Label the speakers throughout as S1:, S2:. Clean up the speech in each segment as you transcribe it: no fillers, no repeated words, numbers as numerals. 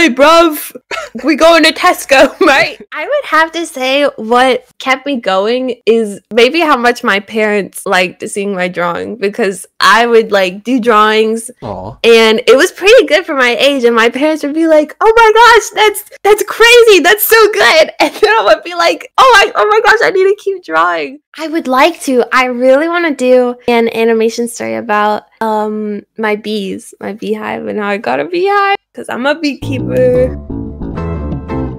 S1: hey, bruv, we going to Tesco, right? I would have to say what kept me going is maybe how much my parents liked seeing my drawing, because I would like do drawings.
S2: Aww.
S1: And it was pretty good for my age, and my parents would be like, oh my gosh, that's crazy, that's so good. And then I would be like, oh my gosh, I need to keep drawing. I would like to. I really want to do an animation story about my bees, my beehive, and how I got a beehive, because I'm a beekeeper.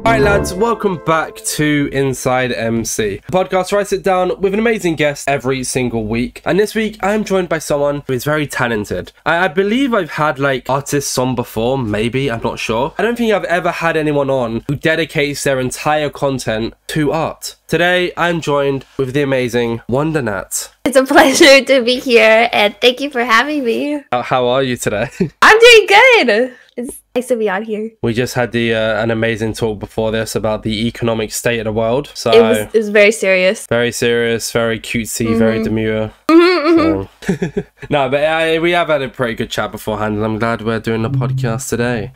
S2: Alright lads, welcome back to InsideMC, a podcast where I sit down with an amazing guest every single week. And this week I am joined by someone who is very talented. I believe I've had like artists on before, maybe, I'm not sure. I don't think I've ever had anyone on who dedicates their entire content to art. Today I'm joined with the amazing Wondernat.
S1: It's a pleasure to be here, and thank you for having me.
S2: How are you today?
S1: I'm doing good. It's nice to be out here.
S2: We just had an amazing talk before this about the economic state of the world. So
S1: it was very serious.
S2: Very serious, very cutesy, very demure. So. No, but we have had a pretty good chat beforehand, and I'm glad we're doing the podcast today.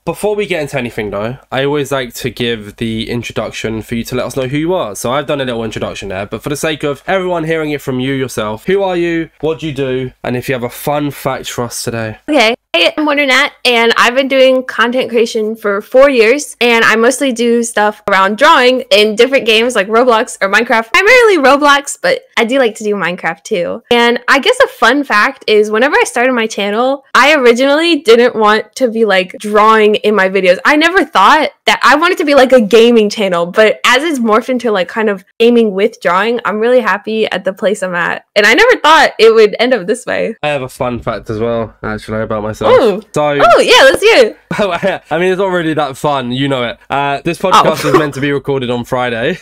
S2: Before we get into anything though, I always like to give the introduction for you to let us know who you are. So I've done a little introduction there, but for the sake of everyone hearing it from you yourself, who are you, what do you do, and if you have a fun fact for us today.
S1: Okay. I'm Wondernat, and I've been doing content creation for 4 years, and I mostly do stuff around drawing in different games like Roblox or Minecraft. Primarily Roblox, but I do like to do Minecraft too. And I guess a fun fact is whenever I started my channel, I originally didn't want to be like drawing in my videos. I never thought that I wanted to be like a gaming channel, but as it's morphed into like kind of gaming with drawing, I'm really happy at the place I'm at. And I never thought it would end up this way.
S2: I have a fun fact as well, actually, about myself.
S1: Oh, yeah, let's hear it.
S2: I mean, it's not really that fun, you know it. This podcast is meant to be recorded on Friday.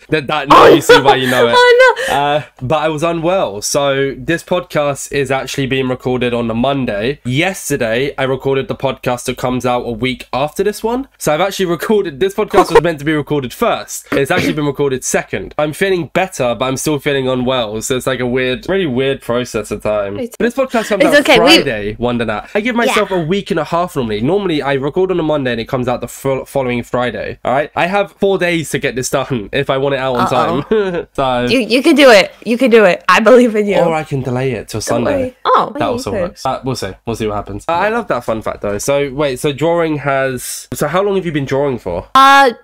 S2: Now you see why you know it.
S1: Oh, no.
S2: But I was unwell, so this podcast is actually being recorded on the Monday. Yesterday, I recorded the podcast that comes out a week after this one. So I've actually recorded, this podcast was meant to be recorded first. It's actually been recorded second. I'm feeling better, but I'm still feeling unwell. So it's like a really weird process of time. But this podcast comes out Friday, Wondernat. I give myself a week and a half normally. Normally, I record on a Monday and it comes out the following Friday. All right? I have 4 days to get this done if I want it out on time. So
S1: you can do it. You can do it. I believe in you.
S2: Or I can delay it till Sunday.
S1: Oh,
S2: that also works. We'll see. We'll see what happens. I love that fun fact though. So wait, so drawing has... So how long have you been drawing for?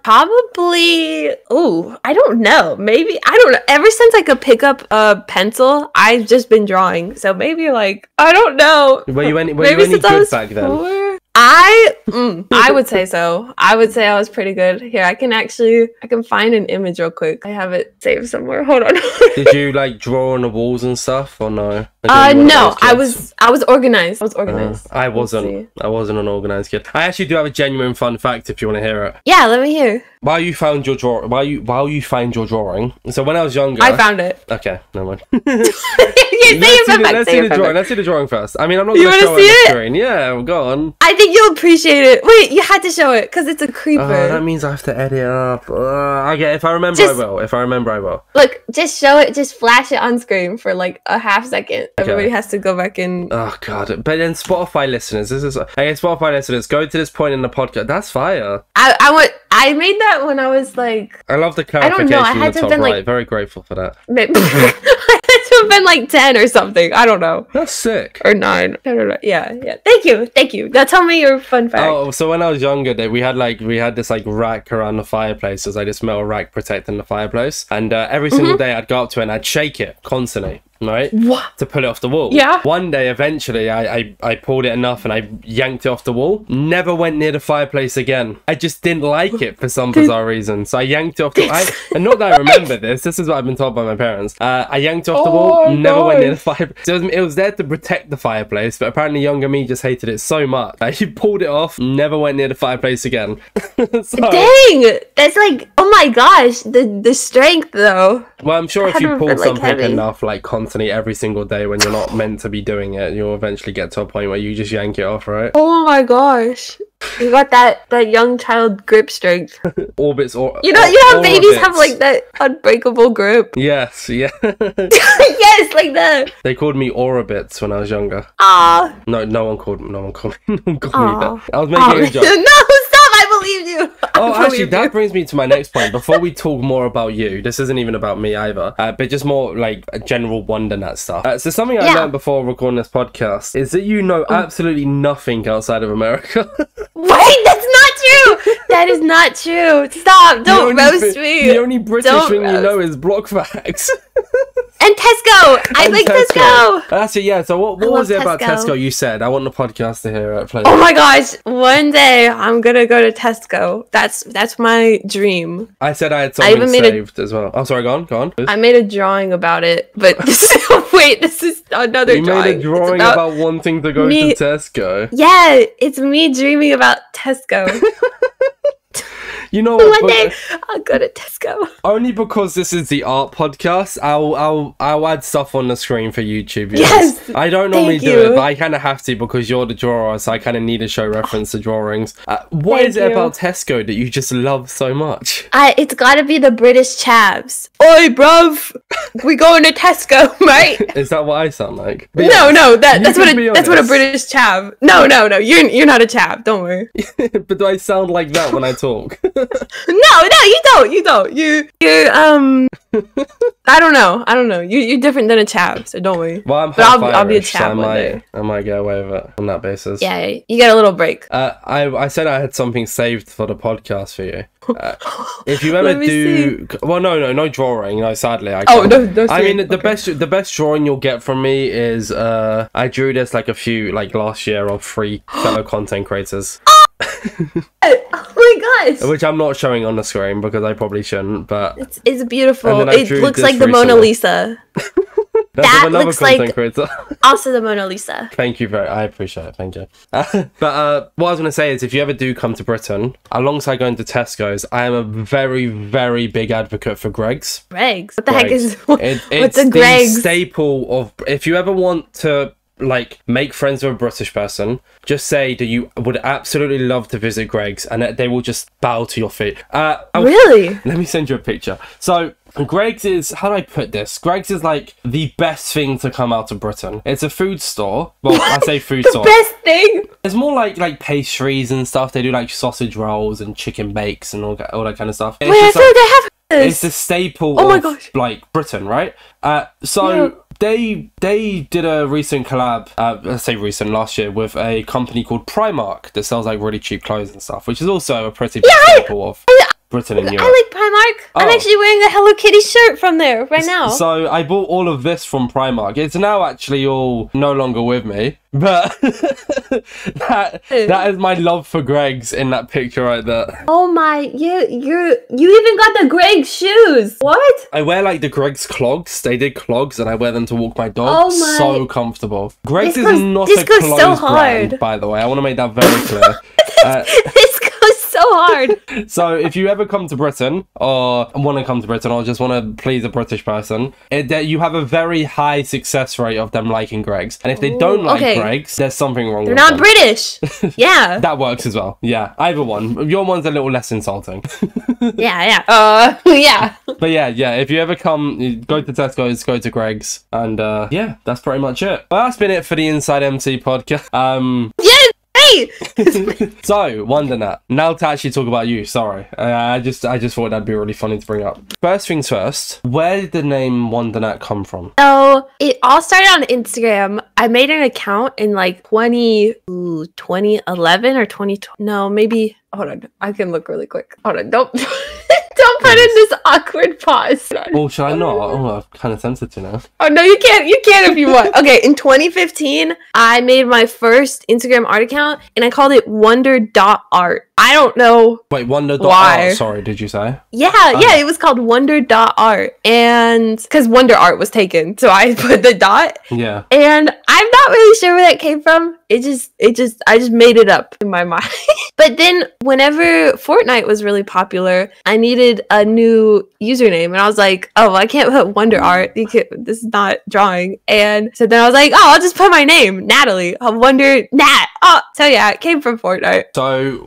S1: Probably... Ooh, I don't know. Maybe... I don't know. Ever since I could pick up a pencil, I've just been drawing. So maybe like... I don't know.
S2: Were you any good back then?
S1: I would say so. I would say I was pretty good. Here, I can find an image real quick. I have it saved somewhere. Hold on.
S2: Did you like draw on the walls and stuff or no?
S1: No, I was organized. I was organized.
S2: I wasn't an organized kid. I actually do have a genuine fun fact if you want to hear it.
S1: Yeah, let me hear.
S2: While you find your drawing. So when I was younger,
S1: I found it.
S2: Okay, never mind.
S1: Let's
S2: see the drawing first. I mean, I'm not going to show it on the screen. Yeah, go on.
S1: I think you'll appreciate it. Wait, you had to show it because it's a creeper.
S2: That means I have to edit it up. Okay, if I remember, I will.
S1: Look, just show it. Just flash it on screen for like a half second. Okay. Everybody has to go back and...
S2: Oh, God. But then Spotify listeners, Spotify listeners, go to this point in the podcast. That's fire.
S1: I made that when I was like...
S2: I love the clarification
S1: I had
S2: in the top right. Like, very grateful for that.
S1: I had to have been like 10 or something. I don't know.
S2: That's sick.
S1: Or 9. I don't know. Yeah. Thank you. Now tell me your fun fact.
S2: Oh, so when I was younger, we had this like rack around the fireplace. There's like this metal rack protecting the fireplace. And every single day I'd go up to it and I'd shake it constantly. Right?
S1: What?
S2: To pull it off the wall.
S1: Yeah.
S2: One day, eventually, I pulled it enough and I yanked it off the wall. Never went near the fireplace again. I just didn't like it for some bizarre reason. So I yanked it off the wall. And not that I remember this. This is what I've been told by my parents. I yanked it off the wall. Never went near the fireplace. So it was there to protect the fireplace. But apparently younger me just hated it so much. He pulled it off. Never went near the fireplace again.
S1: Dang! That's like, oh my gosh. The strength though.
S2: Well, I'm sure if you pull something enough, like constantly every single day when you're not meant to be doing it, you'll eventually get to a point where you just yank it off, right?
S1: Oh my gosh. You got that young child grip strength.
S2: Orbits or
S1: you know how babies have like that unbreakable grip.
S2: Yes, yeah.
S1: Yes, like that.
S2: They called me Orbits when I was younger.
S1: Ah.
S2: No one called me that. I was making a joke.
S1: No, stop!
S2: actually, that brings me to my next point. Before we talk more about you, this isn't even about me either, but just more like a general Wondernat stuff. So something I learned before recording this podcast is that you know absolutely nothing outside of America.
S1: Wait, that's not true! That is not true. Stop! Don't roast me.
S2: The only British thing you know is block facts.
S1: And Tesco! I like Tesco!
S2: That's it, yeah. So what was it about Tesco you said? I want the podcast to hear it, please.
S1: Oh my gosh! One day I'm gonna go to Tesco. That's my dream.
S2: I said I had something saved as well. Oh, sorry, go on. Please.
S1: I made a drawing about it, but wait, this is another drawing.
S2: You made a drawing about wanting to go to Tesco?
S1: Yeah, it's me dreaming about Tesco.
S2: You know what?
S1: One day I'll go to Tesco.
S2: Only because this is the art podcast, I'll add stuff on the screen for YouTube viewers.
S1: Yes,
S2: I don't normally do it, but I kind of have to because you're the drawer, so I kind of need to show reference to drawings. What is it about Tesco that you just love so much?
S1: It's got to be the British chavs. Oi, bruv, we going to Tesco, right?
S2: Is that what I sound like?
S1: But no, that's what a British chav. No, you're not a chav. Don't worry.
S2: But do I sound like that when I talk?
S1: No, you don't. You I don't know. You're different than a chav, so don't worry.
S2: Well, I'll be a chav one day. I might get away with it on that basis.
S1: Yeah, you get a little break.
S2: I said I had something saved for the podcast for you. If you ever do, well, no drawing. No, sadly, I can't.
S1: No.
S2: I mean, the best drawing you'll get from me is I drew this last year of 3 fellow content creators.
S1: Oh my gosh!
S2: Which I'm not showing on the screen because I probably shouldn't, but
S1: it's beautiful. It looks like the Mona Lisa.
S2: That looks like creator.
S1: Also the Mona Lisa.
S2: Thank you I appreciate it. Thank you. But what I was going to say is if you ever do come to Britain, alongside going to Tesco's, I am a very, very big advocate for Greggs.
S1: Greggs? What the heck is
S2: it's the Greggs? Staple of, if you ever want to make friends with a British person, just say that you would absolutely love to visit Greggs and they will just bow to your feet.
S1: Really?
S2: Let me send you a picture. So Greggs is, how do I put this? Greggs is like the best thing to come out of Britain. It's a food store. Well, I say food store.
S1: The best thing?
S2: It's more like pastries and stuff. They do like sausage rolls and chicken bakes and all that kind of stuff.
S1: Wait, I feel like I have this.
S2: It's the staple of Britain, right? They did a recent collab, let's say recent, last year, with a company called Primark that sells like really cheap clothes and stuff, which is also a pretty big staple of Britain and Europe. I
S1: like Primark. I'm actually wearing a Hello Kitty shirt from there right now.
S2: So I bought all of this from Primark. It's now actually all no longer with me, but that is my love for Greggs in that picture right there.
S1: Oh my, you even got the Greggs shoes. What?
S2: I wear like the Greggs clogs. They did clogs and I wear them to walk my dog. Oh my. So comfortable. Greggs is not a clothes brand, by the way. I want to make that very clear.
S1: This goes so hard.
S2: So if you ever come to Britain or want to come to Britain or just want to please a British person, you have a very high success rate of them liking Greggs. And if they don't like Greggs, there's something wrong with them.
S1: They're not British. Yeah.
S2: That works as well. Yeah, either one. Your one's a little less insulting.
S1: Yeah.
S2: But yeah, if you ever come, go to Tesco's, go to Greggs. And yeah, that's pretty much it. Well, that's been it for the InsideMC podcast.
S1: Yes!
S2: So, Wondernat, now to actually talk about you, sorry. I just thought that'd be really funny to bring up. First things first, where did the name Wondernat come from?
S1: So, it all started on Instagram. I made an account in like 2011 or 2020. No, maybe, hold on. I can look really quick. Hold on, don't put in this awkward pause.
S2: Well, should I not? Oh, I'm kind of tempted to now.
S1: Oh, no, you can't if you want. Okay, in 2015, I made my first Instagram art account, and I called it wonder.art. I don't know
S2: why. Sorry, did you say?
S1: Yeah, it was called wonder.art, and because Wonder Art was taken, so I put the dot.
S2: Yeah.
S1: And I'm not really sure where that came from. I just made it up in my mind. But then whenever Fortnite was really popular, I needed a new username, and I was like, oh, I can't put Wonder Art. This is not drawing. And so then I was like, oh, I'll just put my name, Natalie. I'll Wonder Nat. Oh, so yeah, it came from Fortnite.
S2: So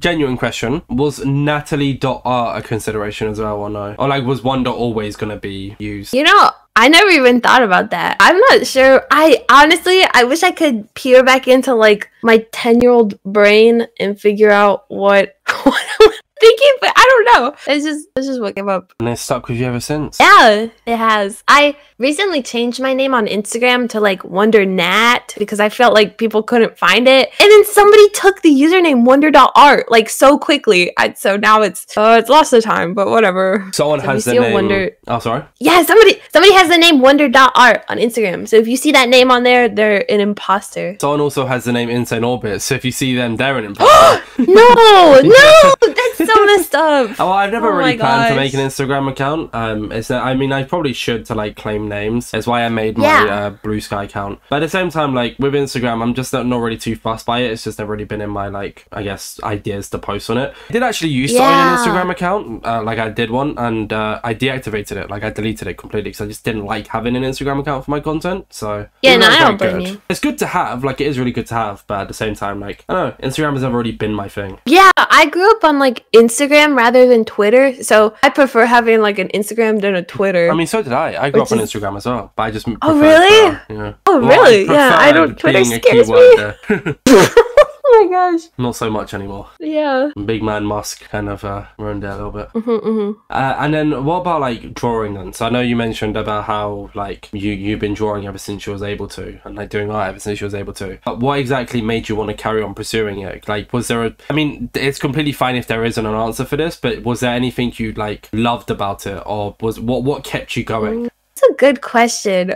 S2: genuine question, was Natalie.art a consideration as well or no? Or like was Wonder always going to be used?
S1: You know, I never even thought about that. I'm not sure. I wish I could peer back into like my 10-year-old brain and figure out what I want to thinking, but I don't know. It's just what came up.
S2: And it's stuck with you ever since.
S1: Yeah, it has. I recently changed my name on Instagram to like Wondernat because I felt like people couldn't find it. And then somebody took the username wonder.art like so quickly. So now it's lost the time, but whatever.
S2: Someone has the name. Oh, sorry.
S1: Yeah, somebody has the name wonder.art on Instagram. So if you see that name on there, they're an imposter.
S2: Someone also has the name Insane Orbit. So if you see them, they're an imposter.
S1: No, that's so messed up.
S2: Well, I've never really planned to make an Instagram account. I mean, I probably should to like claim names. That's why I made my Blue Sky account. But at the same time, like with Instagram, I'm just not really too fussed by it. It's just never really been in my like, I guess, ideas to post on it. I did actually used to own an Instagram account. Like I did one, and I deactivated it. Like I deleted it completely because I just didn't like having an Instagram account for my content. So
S1: yeah, no, I don't blame you.
S2: It's good to have. Like it is really good to have, but at the same time, like I don't know, Instagram has never really been my thing.
S1: Yeah, I grew up on like Instagram rather than Twitter, so I prefer having like an Instagram than a Twitter.
S2: I mean, so did I. I grew up on Instagram as well, but I just
S1: oh really?
S2: Oh
S1: really? Yeah, I don't. Twitter scares me. Oh my gosh.
S2: Not so much anymore.
S1: Yeah.
S2: Big man Musk kind of ruined it a little bit. And then what about like drawing then? So I know you mentioned about how like you've been drawing ever since you was able to, and like doing art ever since you was able to. But what exactly made you want to carry on pursuing it? Like was there I mean, it's completely fine if there isn't an answer for this, but was there anything you like loved about it, or was what kept you going?
S1: That's a good question.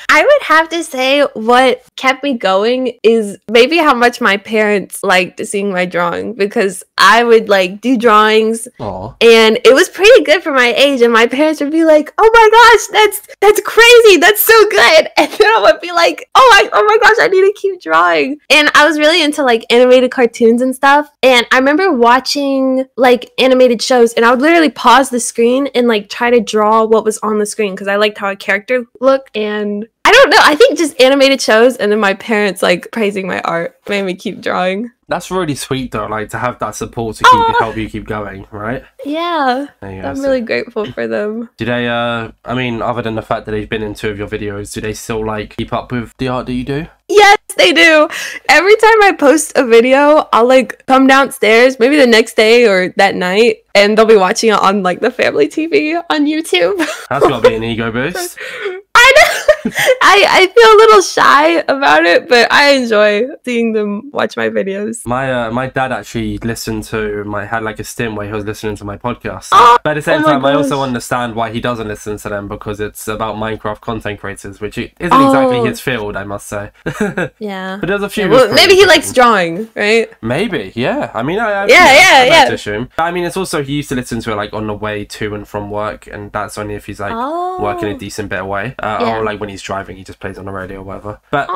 S1: I would have to say what kept me going is maybe how much my parents liked seeing my drawing, because I would like do drawings.
S2: Aww.
S1: And it was pretty good for my age, and my parents would be like, oh my gosh, that's crazy, that's so good. And then I would be like, oh my gosh, I need to keep drawing. And I was really into like animated cartoons and stuff, and I remember watching like animated shows, and I would literally pause the screen and like try to draw what was on the screen because I liked how a character looked. And I don't know, I think just animated shows and then my parents like praising my art made me keep drawing.
S2: That's really sweet though, like to have that support to help you keep going, right?
S1: Yeah, I'm really grateful for them.
S2: Do they, I mean, other than the fact that they've been in 2 of your videos, do they still like keep up with the art that you do?
S1: Yes, they do. Every time I post a video, I'll like come downstairs, maybe the next day or that night, and they'll be watching it on like the family TV on YouTube.
S2: That's gotta be an ego boost.
S1: I know. I feel a little shy about it, but I enjoy seeing them watch my videos.
S2: My dad actually had like a stint where he was listening to my podcast. But at the same time, I also understand why he doesn't listen to them, because it's about Minecraft content creators, which isn't exactly his field, I must say.
S1: Yeah.
S2: But there's a few.
S1: Well, maybe he likes drawing, right?
S2: Maybe, yeah. I mean, I
S1: yeah.
S2: assume. I mean, it's also he used to listen to it like on the way to and from work, and that's only if he's like working a decent bit away, or like when he's driving, he just plays on the radio or whatever. But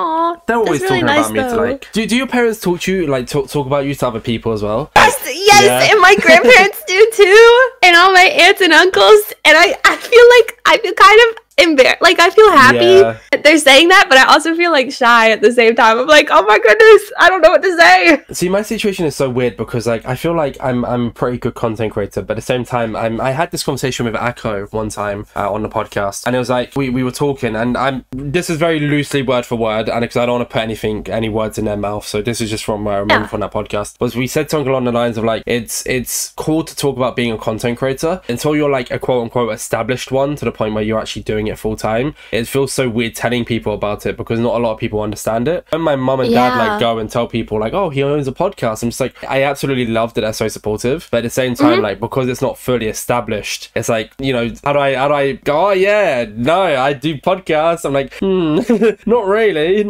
S2: they're always talking about me to like. Do your parents talk about you to other people as well?
S1: Yes, and my grandparents do too, and all my aunts and uncles. And I feel kind of embarrassed. Like I feel happy that they're saying that, but I also feel like shy at the same time. I'm like, oh my goodness, I don't know what to say.
S2: See, my situation is so weird because like I feel like I'm a pretty good content creator, but at the same time I had this conversation with Akko one time on the podcast, and it was like we were talking, and this is very loosely word for word, and because I don't want to put any words in their mouth, so this is just from where I remember from that podcast, was we said something along the lines of like it's cool to talk about being a content creator until you're like a quote unquote established one, to the point where you're actually doing it full time. It feels so weird telling people about it because not a lot of people understand it. When my mum and dad like go and tell people like, oh, he owns a podcast, I'm just like, I absolutely love that they're so supportive, but at the same time like because it's not fully established, it's like, you know, how do I go, oh yeah, no, I do podcasts. I'm like, not really in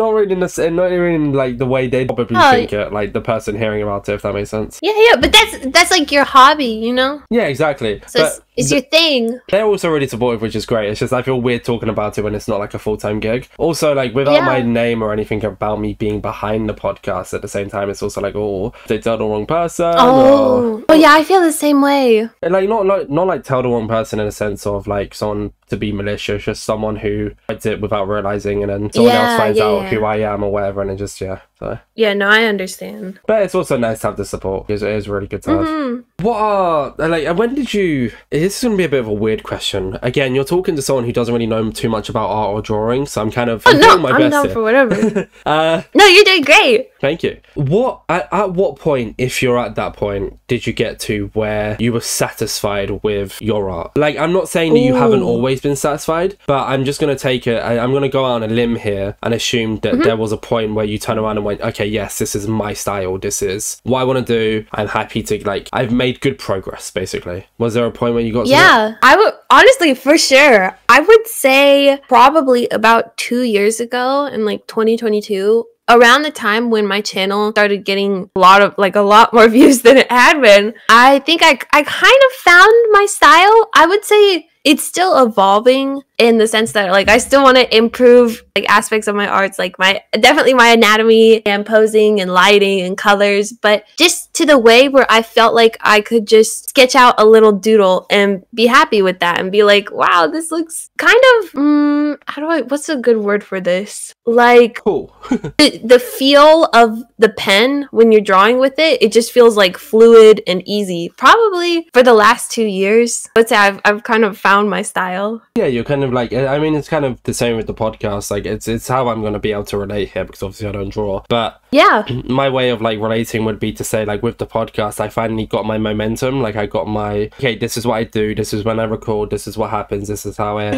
S2: like the way they probably think it, like the person hearing about it, if that makes sense.
S1: Yeah, but that's like your hobby, you know?
S2: Yeah, exactly.
S1: So it's your thing.
S2: They're also really supportive, which is great. It's just I feel weird talking about it when it's not like a full-time gig. Also, like without my name or anything about me being behind the podcast, at the same time it's also like, oh, they tell the wrong person.
S1: Oh yeah, I feel the same way.
S2: And like not like tell the wrong person in a sense of like someone to be malicious, just someone who did it without realizing, and then someone else finds out who I am or whatever, and it just so.
S1: Yeah, no, I understand.
S2: But it's also nice to have the support. It is really good to have. When did you... This is going to be a bit of a weird question. Again, you're talking to someone who doesn't really know too much about art or drawing, so I'm kind of... I'm doing my best
S1: down
S2: here.
S1: For whatever. No, you're doing great.
S2: Thank you. What at what point, if you're at that point, did you get to where you were satisfied with your art? Like, I'm not saying that you haven't always been satisfied, but I'm just going to take it. I'm going to go out on a limb here and assume that there was a point where you turn around and went, okay, yes, this is my style. This is what I want to do. I'm happy to, like, I've made good progress, basically. Was there a point where you got to that?
S1: I would, honestly, for sure. I would say probably about 2 years ago in like 2022. Around the time when my channel started getting a lot more views than it had been, I think I kind of found my style. I would say it's still evolving in the sense that, like, I still want to improve, like, aspects of my arts, like definitely my anatomy and posing and lighting and colors, but just to the way where I felt like I could just sketch out a little doodle and be happy with that and be like, wow, this looks kind of, what's a good word for this? Like,
S2: cool.
S1: the feel of the pen when you're drawing with it, it just feels like fluid and easy. Probably for the last 2 years, I would say I've kind of found my style.
S2: Yeah, you're kind of like, I mean, it's kind of the same with the podcast. Like, it's how I'm going to be able to relate here, because obviously I don't draw. But
S1: yeah,
S2: my way of, like, relating would be to say, like, with the podcast, I finally got my momentum. Like, I got my, okay, this is what I do. This is when I record. This is what happens. This is how I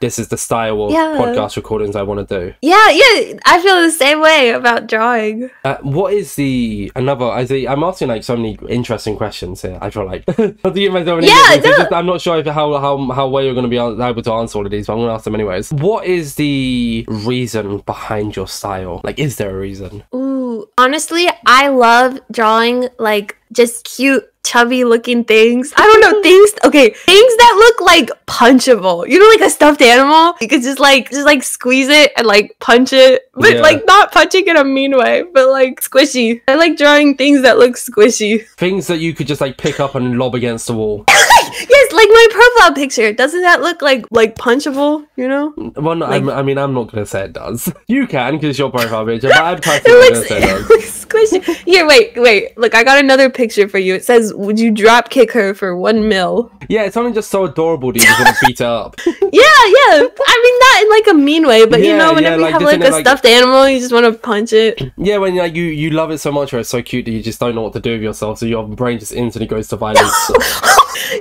S2: this is the style of podcast recordings I want to do.
S1: Yeah, I feel the same way about drawing.
S2: What is I'm asking, like, so many interesting questions here, I feel like. I'm not sure if how well you're going to be able to answer all of these, but I'm going to ask them anyways. What is the reason behind your style? Like, is there a reason?
S1: Ooh, honestly, I love drawing, like, just cute, chubby looking things. I don't know, things that look like punchable. You know, like a stuffed animal? You could just like squeeze it and like punch it. But like not punching in a mean way, but like squishy. I like drawing things that look squishy.
S2: Things that you could just like pick up and lob against the wall.
S1: Yes, like my profile picture. Doesn't that look like punchable, you know?
S2: Well, no,
S1: like,
S2: I mean, I'm not going to say it does. You can, because it's your profile picture, but I'm personally going to say it does.
S1: It looks squishy. Here, wait. Look, I got another picture for you. It says, would you drop kick her for 1 mil?
S2: Yeah, it's something just so adorable that you just want to beat it up.
S1: Yeah. I mean, not in like a mean way, but you know, whenever you have like a stuffed animal, you just want to punch it.
S2: Yeah, when like you love it so much or it's so cute that you just don't know what to do with yourself, so your brain just instantly goes to violence.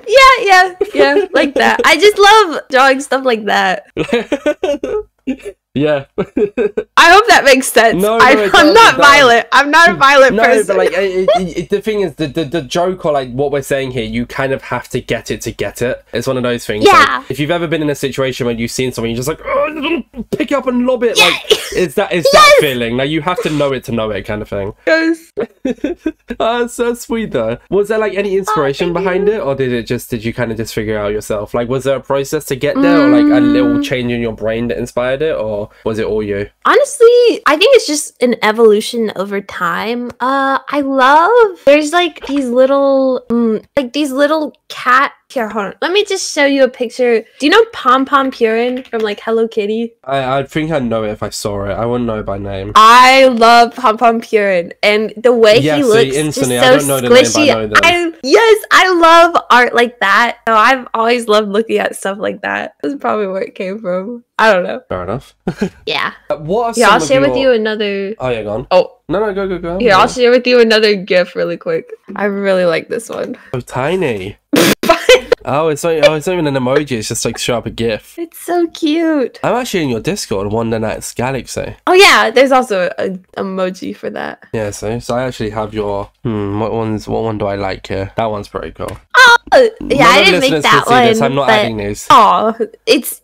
S1: Yeah, like that. I just love drawing stuff like that.
S2: Yeah.
S1: I hope that makes sense.
S2: No,
S1: I'm not violent. I'm not a violent person.
S2: No, but like the thing is, the joke, or like what we're saying here, you kind of have to get it to get it. It's one of those things.
S1: Yeah.
S2: Like, if you've ever been in a situation where you've seen something, you're just like, oh, pick it up and lob it. Yeah. Like, it's that feeling. Like, you have to know it kind of thing.
S1: Yes.
S2: Oh, it's so sweet though. Was there like any inspiration behind it, or did you kind of just figure it out yourself? Like, was there a process to get there, or like a little change in your brain that inspired it, or was it all you?
S1: Honestly, I think it's just an evolution over time. There's like these little cat. Here, hold on. Let me just show you a picture. Do you know Pom Pom Purin from like Hello Kitty?
S2: I think I'd know it if I saw it. I wouldn't know by name.
S1: I love Pom Pom Purin, and the way he looks
S2: instantly.
S1: just so
S2: I don't know
S1: squishy.
S2: the name, but I know them.
S1: Yes, I love art like that. So I've always loved looking at stuff like that. That's probably where it came from. I don't know.
S2: Fair enough.
S1: Yeah.
S2: What are
S1: I'll share with you another.
S2: Oh yeah, go on.
S1: Oh.
S2: No, go.
S1: Here, I'll share with you another GIF really quick. I really like this one.
S2: So tiny. Oh, it's not even an emoji. It's just like show up a GIF.
S1: It's so cute.
S2: I'm actually in your Discord, Wondernat's Galaxy.
S1: Oh yeah, there's also an emoji for that.
S2: Yeah, so I actually have your. What one do I like here? That one's pretty cool.
S1: Oh yeah, I didn't make that one.
S2: I'm not adding these.
S1: Oh, it's.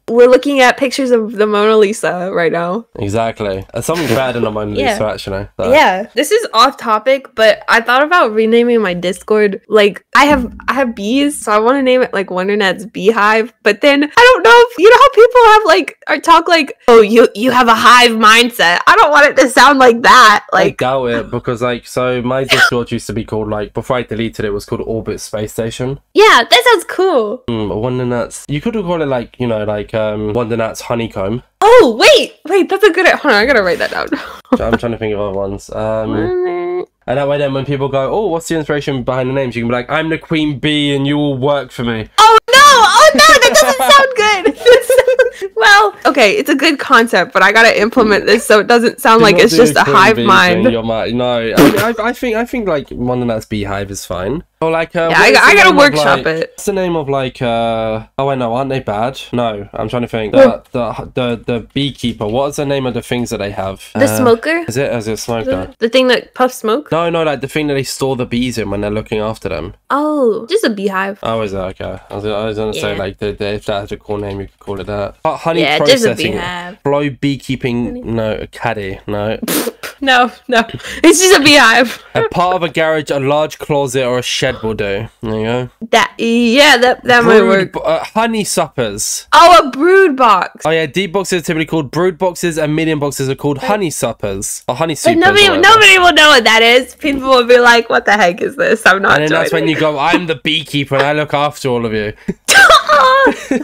S1: We're looking at pictures of the Mona Lisa right now.
S2: Exactly. Something better than a Mona Lisa, actually. So.
S1: Yeah. This is off topic, but I thought about renaming my Discord. Like, I have bees, so I want to name it like Wondernat's Beehive. But then I don't know if you know how people have like or talk like, oh, you have a hive mindset. I don't want it to sound like that. Like,
S2: I doubt it, because like, so my Discord used to be called, like, before I deleted it was called Orbit Space Station.
S1: Yeah, that sounds cool.
S2: Wondernat's. You could call it like, you know, like Wondernat's Honeycomb.
S1: Oh wait, that's a good. Hold on, I gotta write that down.
S2: I'm trying to think of other ones. And that way then when people go, oh, what's the inspiration behind the names, you can be like, I'm the queen bee and you all work for me.
S1: Oh no, that doesn't sound good. Well, okay, it's a good concept, but I gotta implement this so it doesn't sound like it's just a hive mind.
S2: No, I think like Wondernat's beehive is fine. Or like,
S1: yeah, I gotta workshop it.
S2: What's the name of like, oh I know, aren't they bad? No, I'm trying to think. The beekeeper. What is the name of the things that they have?
S1: The smoker?
S2: Is it smoker?
S1: The thing that puffs smoke?
S2: No, like the thing that they store the bees in when they're looking after them.
S1: Oh, just a beehive.
S2: Oh, is that okay? I was gonna say like if that has a cool name, you could call it that. Honey
S1: just a
S2: processing.
S1: beehive.
S2: Blow beekeeping. No, a caddy. No.
S1: No, it's just a beehive.
S2: A part of a garage, a large closet, or a shed will do. There you go.
S1: That might work.
S2: Honey suppers.
S1: Oh, a brood box.
S2: Oh yeah, deep boxes are typically called brood boxes, and medium boxes are called honey suppers or honey
S1: But
S2: supers.
S1: nobody will know what that is. People will be like, "What the heck is this?" I'm not.
S2: And then that's when you go, "I'm the beekeeper, and I look after all of you."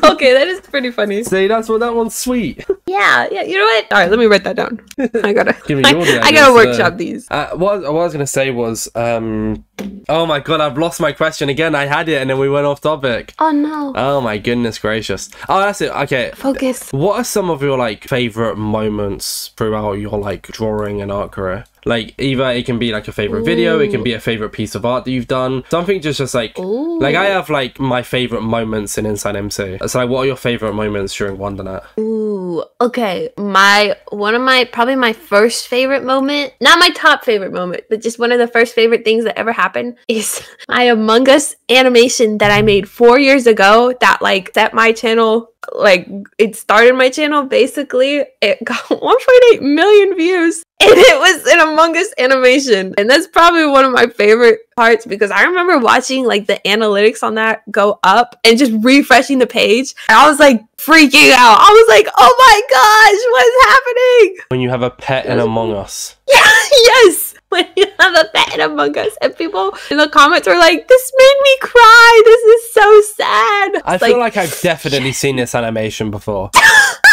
S1: Okay, that is pretty funny.
S2: See, that one's sweet.
S1: Yeah. You know what? All right, let me write that down. I gotta workshop these.
S2: What I was gonna say was, oh my god, I've lost my question again. I had it and then we went off topic.
S1: Oh no.
S2: Oh my goodness gracious. Oh, that's it. Okay.
S1: Focus.
S2: What are some of your like favorite moments throughout your like drawing and art career? Like either it can be like a favorite video, it can be a favorite piece of art that you've done. Something just like like I have like my favorite moments in InsideMC. So like, what are your favorite moments during Wondernat?
S1: Ooh, okay. Probably my first favorite moment, not my top favorite moment, but just one of the first favorite things that ever happened is my Among Us animation that I made 4 years ago that like set my channel, like it started my channel basically. It got 1.8 million views and it was an Among Us animation, and that's probably one of my favorite parts because I remember watching like the analytics on that go up and just refreshing the page, and I was like freaking out. I was like, oh my gosh, what is happening?
S2: When you have a pet in Among Us.
S1: Yeah, yes. When you have a pet in Among Us, and people in the comments are like, this made me cry, this is so sad.
S2: I feel like I've definitely seen this animation before.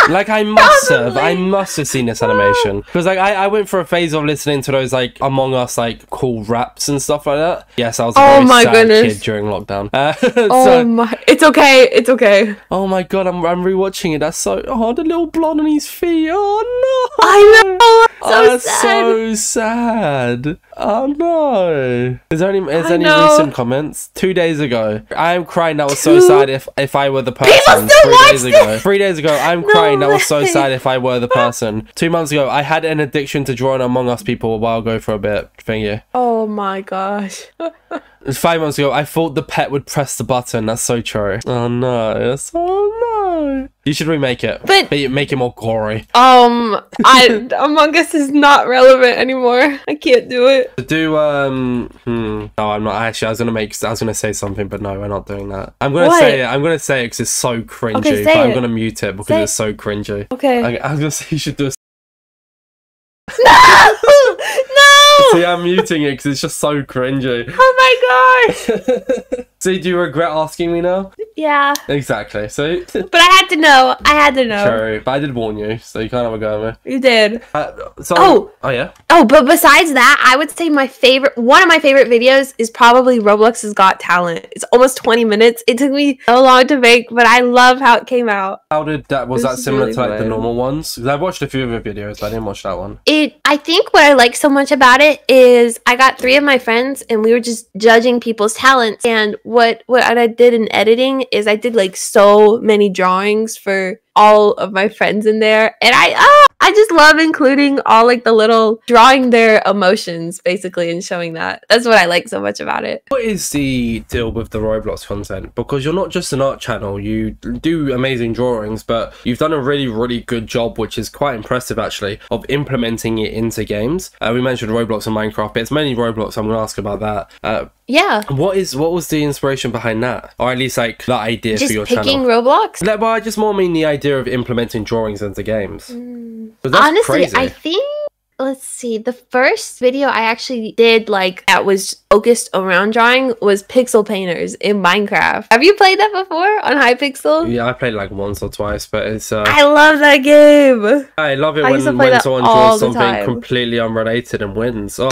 S2: Like I must have seen this animation because like I went for a phase of listening to those like Among Us like cool raps and stuff like that. Yes, I was a very sad kid during lockdown.
S1: It's okay.
S2: Oh my god, I'm rewatching it. That's so the little blonde on his feet. Oh no,
S1: I know.
S2: That's so sad. Oh no. Is there any recent comments? 2 days ago, I am crying. That was so sad. If I were the person. 3 days ago, I'm crying. That was so sad. If I were the person. 2 months ago, I had an addiction to drawing Among Us people a while ago for a bit. Thank you.
S1: Oh my gosh.
S2: 5 months ago, I thought the pet would press the button. That's so true. Oh no. You should remake it, but make it more gory.
S1: Among Us is not relevant anymore. I can't do it.
S2: No, I'm not actually. I was gonna say something, but no, we're not doing that. I'm gonna say it because it's so cringy.
S1: Okay,
S2: but I'm gonna mute it because it's so cringy.
S1: Okay.
S2: I was gonna say you should do a.
S1: No!
S2: See, I'm muting it because it's just so cringy.
S1: Oh my gosh!
S2: See, do you regret asking me now?
S1: Yeah.
S2: Exactly. So.
S1: But I had to know.
S2: True, but I did warn you, so you can't have a go at me.
S1: You did.
S2: Oh yeah.
S1: Oh, but besides that, I would say one of my favorite videos is probably Roblox's Got Talent. It's almost 20 minutes. It took me so long to make, but I love how it came out.
S2: How did that? Was that similar to like the normal ones? Because I've watched a few of your videos, but I didn't watch that one.
S1: I think what I like so much about it is I got 3 of my friends and we were just judging people's talents. And what I did in editing is I did like so many drawings for all of my friends in there, and I just love including all like the little drawing their emotions basically and showing that. That's what I like so much about it.
S2: What is the deal with the Roblox content? Because you're not just an art channel, you do amazing drawings, but you've done a really good job, which is quite impressive actually, of implementing it into games. We mentioned Roblox and Minecraft, but it's mainly Roblox. I'm gonna ask about that.
S1: Yeah.
S2: What was the inspiration behind that, or at least like the idea for your channel?
S1: Just picking Roblox?
S2: Well, I just more mean the idea of implementing drawings into games.
S1: Honestly,
S2: crazy.
S1: I think, let's see, the first video I actually did like that was focused around drawing was Pixel Painters in Minecraft. Have you played that before on Hypixel?
S2: Yeah, I played like once or twice, but it's
S1: I love that game.
S2: I love it when someone draws something completely unrelated and wins. Oh.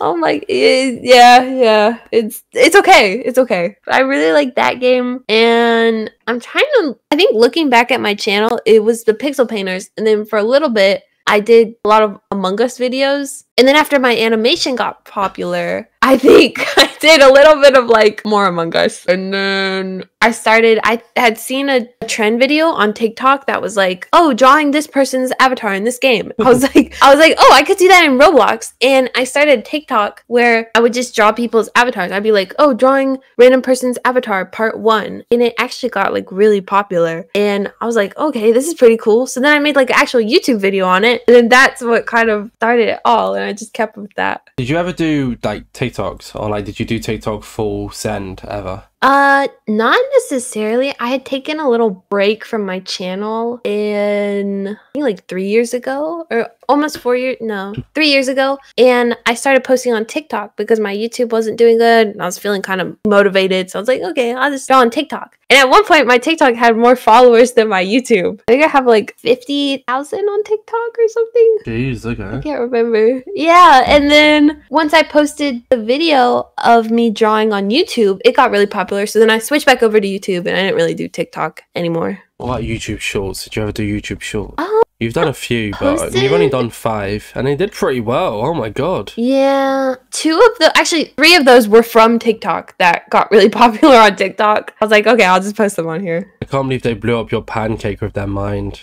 S1: Oh my, yeah. It's okay. It's okay. I really like that game, and I'm trying to. I think looking back at my channel, it was the Pixel Painters, and then for a little bit, I did a lot of Among Us videos, and then after my animation got popular, I think I did a little bit of like more Among Us, and then I had seen a trend video on TikTok that was like, oh, drawing this person's avatar in this game. I was like, oh, I could do that in Roblox. And I started TikTok where I would just draw people's avatars. I'd be like, oh, drawing random person's avatar part 1. And it actually got like really popular. And I was like, okay, this is pretty cool. So then I made like an actual YouTube video on it. And then that's what kind of started it all. And I just kept with that.
S2: Did you ever do like TikToks, or like did you do TikTok full send ever?
S1: Not necessarily. I had taken a little break from my channel in, I think like 3 years ago, or almost 4 years, no, 3 years ago. And I started posting on TikTok because my YouTube wasn't doing good and I was feeling kind of motivated. So I was like, okay, I'll just draw on TikTok. And at one point, my TikTok had more followers than my YouTube. I think I have like 50,000 on TikTok or something.
S2: Jeez, okay.
S1: I can't remember. Yeah, and then once I posted the video of me drawing on YouTube, it got really popular. So then I switched back over to YouTube and I didn't really do TikTok anymore.
S2: What about YouTube Shorts? Did you ever do YouTube Shorts?
S1: Oh,
S2: You've done a few, but you've only done 5, and they did pretty well. Oh my god.
S1: Yeah, 3 of those were from TikTok that got really popular on TikTok. I was like, okay, I'll just post them on here.
S2: I can't believe they blew up your pancake with their mind.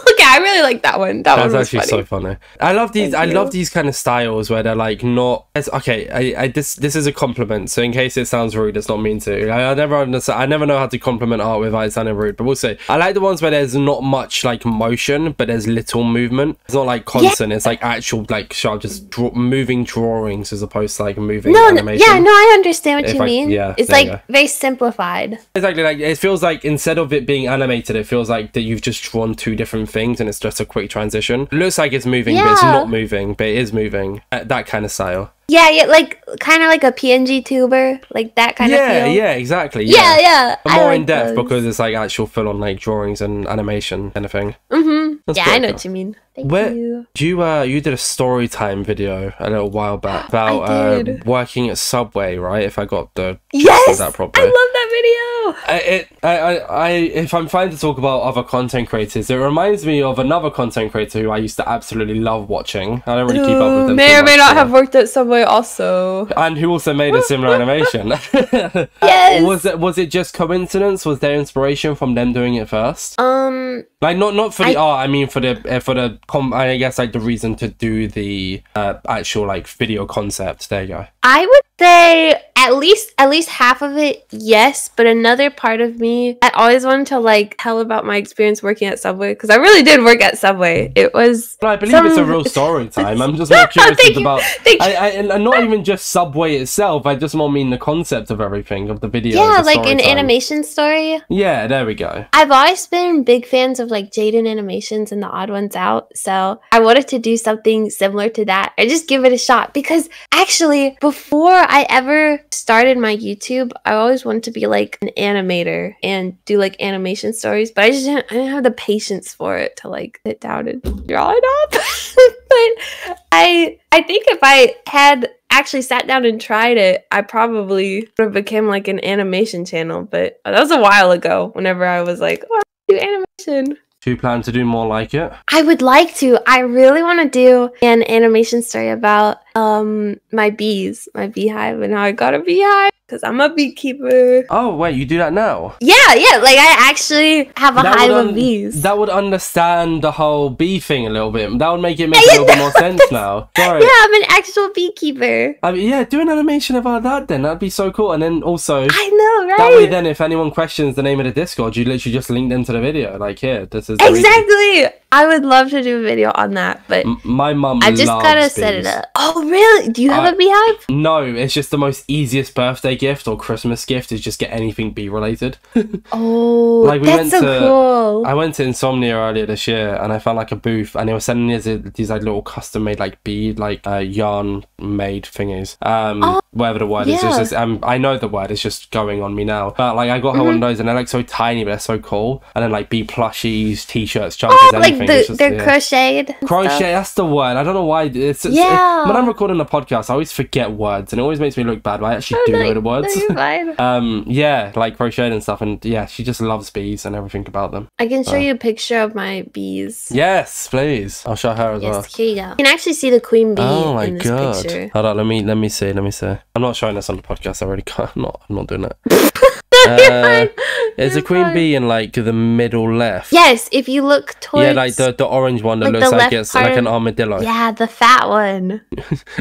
S1: Okay, I really like that one. That one was
S2: actually
S1: funny.
S2: so funny. I love these. I love these kind of styles where they're like not. Okay, this is a compliment. So in case it sounds rude, it's not mean to. I never understand. I never know how to compliment art without sounding rude. But we'll say I like the ones where there's not much like motion, but there's little movement. It's not like constant. Yeah. It's like actual like just moving drawings as opposed to like moving animation.
S1: Yeah, no, I understand what you mean. Yeah, it's like very simplified.
S2: Exactly. Like it feels like instead of it being animated, it feels like that you've just drawn 2 different things. And it's just a quick transition. It looks like it's moving, but it's not moving, but it is moving. That kind of style.
S1: Yeah, like kind of like a PNG tuber, like that kind of feel.
S2: Yeah, exactly.
S1: Yeah.
S2: But more in depth because it's like actual full-on like drawings and animation kind of thing.
S1: Yeah, I know what you mean. Thank you.
S2: You did a story time video a little while back about working at Subway, right? If I got the that properly.
S1: I love that
S2: video. If I'm fine to talk about other content creators, it reminds me of another content creator who I used to absolutely love watching. I don't really keep up with them.
S1: May or may not have worked at Subway also.
S2: And who also made a similar animation.
S1: Yes.
S2: Was it just coincidence? Was there inspiration from them doing it first? Like not for the art. I mean for the I guess like the reason to do the actual like video concept. There you go.
S1: I would say at least half of it, yes, but another part of me, I always wanted to like tell about my experience working at Subway because I really did work at Subway. It was.
S2: Well, I believe it's a real story time. I'm just more curious about. And not even just Subway itself. I just more mean the concept of everything of the video.
S1: Yeah, like an animation story.
S2: Yeah, there we go.
S1: I've always been big fans of like Jaden Animations and the Odd Ones Out, so I wanted to do something similar to that. I just give it a shot because actually before I ever started my YouTube, I always wanted to be like an animator and do like animation stories, but I didn't have the patience for it to like sit down and draw it up. But I think if I had actually sat down and tried it, I probably would have become like an animation channel, but that was a while ago whenever I was like, oh, I do animation.
S2: Do you plan to do more like it?
S1: I would like to. I really want to do an animation story about my bees, my beehive, and how I got a beehive because I'm a beekeeper.
S2: Oh wait, you do that now?
S1: Yeah. Like I actually have a hive of bees.
S2: That would understand the whole bee thing a little bit. That would make it a little bit more sense now. Sorry.
S1: Yeah, I'm an actual beekeeper.
S2: I mean, yeah, do an animation about that then. That'd be so cool. And then also,
S1: I know, right?
S2: That way, then if anyone questions the name of the Discord, you literally just link them to the video. Like, here, this is
S1: exactly. I would love to do a video on that, but
S2: my mum.
S1: I just gotta set it up. Oh, really? Do you have a beehive?
S2: No, it's just the most easiest birthday gift or Christmas gift is just get anything bee related.
S1: Oh, like that's cool.
S2: I went to Insomnia earlier this year and I found like a booth and they were sending these like little custom made like bead like yarn made thingies. Whatever the word is, it's just I know the word. It's just going on me now. But like I got her one of those and they're like so tiny but they're so cool. And then like bee plushies, t-shirts, jumpers, anything. everything. It's just,
S1: they're crocheted.
S2: Crochet, that's the word. I don't know why. When I'm recording a podcast, I always forget words, and it always makes me look bad, but I actually do know the words.
S1: No, you're fine.
S2: Yeah, like crocheting and stuff, and yeah, she just loves bees and everything about them.
S1: I can show you a picture of my bees.
S2: Yes, please. I'll show her as well.
S1: Yes, here you go. You can actually see the queen bee in this
S2: God.
S1: picture.
S2: Hold on, let me see. I'm not showing this on the podcast. I already can't. I'm not doing it. There's a queen bee in like the middle left.
S1: Yes, if you look towards
S2: like the orange one that looks like it's like an armadillo.
S1: Yeah, the fat one.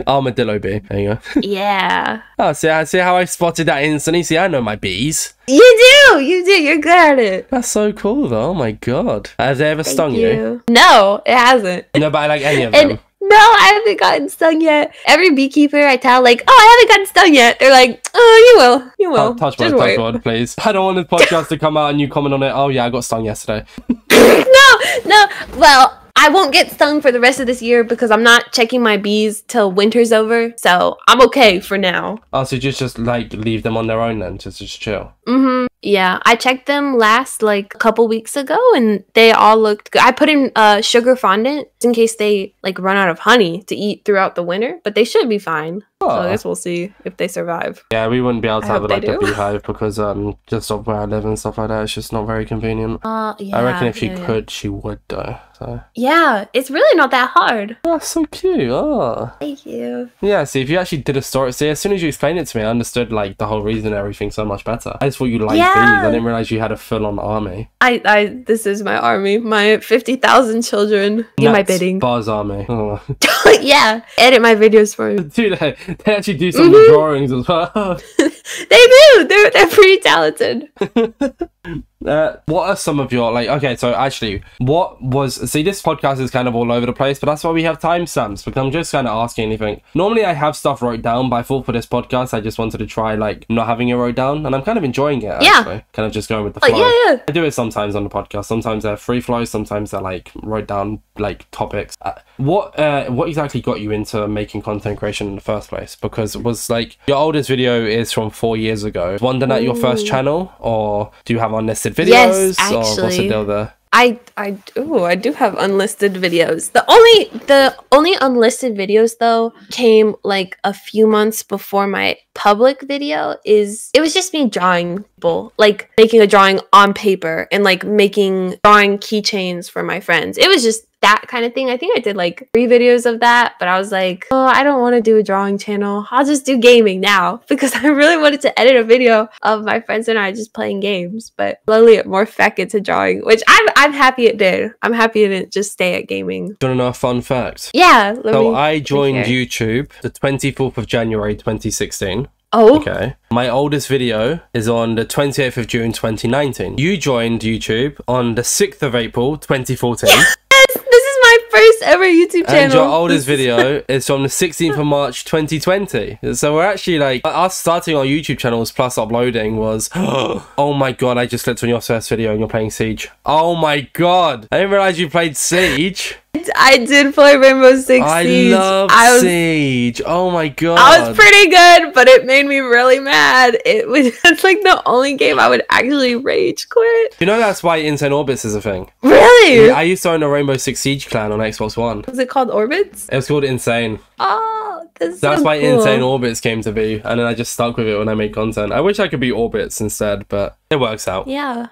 S2: Armadillo bee. There you go.
S1: Yeah.
S2: Oh, see how I spotted that instantly. See, I know my bees.
S1: You do. You're good at it.
S2: That's so cool, though. Oh my god. Has they ever stung you?
S1: No, it hasn't.
S2: No, but I like any of them.
S1: No, I haven't gotten stung yet. Every beekeeper I tell, like, oh, I haven't gotten stung yet. They're like, oh, you will.
S2: Oh, touch wood, please. I don't want this podcast to come out and you comment on it. Oh yeah, I got stung yesterday.
S1: No. Well, I won't get stung for the rest of this year because I'm not checking my bees till winter's over. So I'm okay for now. Oh,
S2: so just like leave them on their own then, just chill.
S1: Mm-hmm. Yeah, I checked them last like a couple weeks ago and they all looked good. I put in sugar fondant in case they like run out of honey to eat throughout the winter, but they should be fine. So I guess we'll see if they survive.
S2: Yeah, we wouldn't be able to have like a beehive because just of where I live and stuff like that. It's just not very convenient.
S1: Yeah,
S2: I reckon if she could, she would though. So.
S1: Yeah, it's really not that hard.
S2: Oh, that's so cute. Oh.
S1: Thank you.
S2: Yeah, see, if you actually did a story, see, as soon as you explained it to me, I understood like the whole reason and everything so much better. I just thought you liked bees. I didn't realize you had a full-on army.
S1: This is my army. My 50,000 children do my bidding.
S2: Buzz army. Oh.
S1: Yeah, edit my videos for me.
S2: Dude, they actually do some of the drawings as well.
S1: They do. They're pretty talented.
S2: What are some of your okay, so actually see, this podcast is kind of all over the place, but that's why we have timestamps, because I'm just kind of asking anything. Normally I have stuff wrote down, but I thought for this podcast I just wanted to try like not having it wrote down, and I'm kind of enjoying it actually. Kind of just going with the flow.
S1: Yeah.
S2: I do it sometimes on the podcast. Sometimes they're free flow, sometimes they're like wrote down like topics. What exactly got you into making content creation in the first place? Because it was like your oldest video is from 4 years ago. Wondernat your first channel, or do you have unlisted videos?
S1: Yes, actually.
S2: Or what's the deal there?
S1: I do have unlisted videos. The only unlisted videos though came like a few months before my public video. It was just me drawing people, like making a drawing on paper and like making drawing keychains for my friends. It was just that kind of thing. I think I did like 3 videos of that, but I was like, oh, I don't want to do a drawing channel. I'll just do gaming now, because I really wanted to edit a video of my friends and I just playing games, but slowly it morphed back into drawing, which I'm happy it did. I'm happy it didn't just stay at gaming.
S2: Do you want to know a fun fact?
S1: Yeah.
S2: So I joined YouTube the 24th of January 2016.
S1: Oh.
S2: Okay. My oldest video is on the 28th of June 2019. You joined YouTube on the 6th of April 2014.
S1: Yes! This is my first ever YouTube channel.
S2: And your oldest video is from the 16th of March 2020. So we're actually like, us starting our YouTube channels plus uploading was, oh my god, I just clicked on your first video and you're playing Siege. Oh my god. I didn't realize you played Siege.
S1: I did play Rainbow Six Siege.
S2: I love Siege. Oh my god.
S1: I was pretty good, but it made me really mad. It's like the only game I would actually rage quit.
S2: You know that's why Insane Orbits is a thing.
S1: Really?
S2: Yeah, I used to own a Rainbow Six Siege clan on Xbox One.
S1: Was it called Orbits?
S2: It was called Insane.
S1: Oh, that's
S2: so why
S1: cool.
S2: Insane Orbits came to be, and then I just stuck with it when I made content. I wish I could be Orbits instead, but it works out.
S1: Yeah.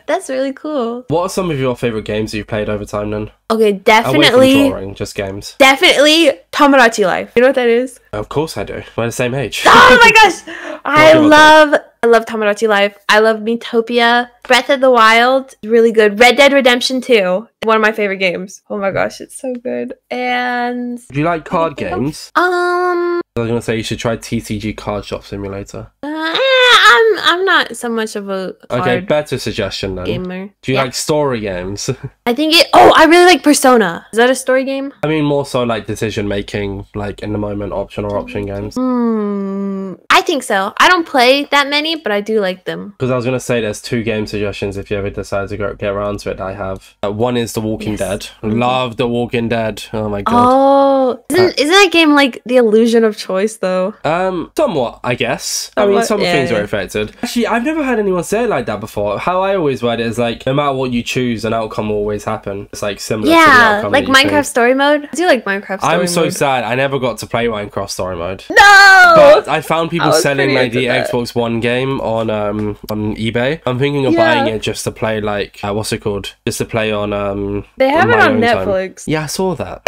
S1: That's really cool.
S2: What are some of your favorite games that you've played over time then?
S1: Okay, definitely.
S2: Away from drawing, just games.
S1: Definitely Tomodachi Life. You know what that is?
S2: Of course I do. We're the same age.
S1: Oh my gosh! I love Tomodachi Life. I love Miitopia. Breath of the Wild, really good. Red Dead Redemption 2, one of my favorite games. Oh my gosh, it's so good. And
S2: do you like card games? I was gonna say you should try TCG Card Shop Simulator.
S1: I'm not so much of a card
S2: better suggestion then.
S1: Gamer.
S2: Do you like story games?
S1: I think I really like Persona. Is that a story game?
S2: I mean more so like decision making, like in the moment option games.
S1: I think so. I don't play that many, but I do like them.
S2: Because I was gonna say there's 2 game suggestions if you ever decide to get around to it. I have one is The Walking Dead. Love The Walking Dead. Oh my god.
S1: Oh, isn't that game like the illusion of choice though?
S2: Somewhat, I guess. I mean, some things are very affected. Actually, I've never heard anyone say it like that before. How I always word it is like, no matter what you choose, an outcome will always happen. It's like similar to the outcome
S1: like Minecraft story mode. I do like Minecraft story mode.
S2: I'm so sad. I never got to play Minecraft story mode.
S1: No!
S2: But I found people selling like the Xbox One game on eBay. I'm thinking of buying it just to play like, what's it called? Just to play on
S1: They have it on Netflix.
S2: Yeah, I saw that.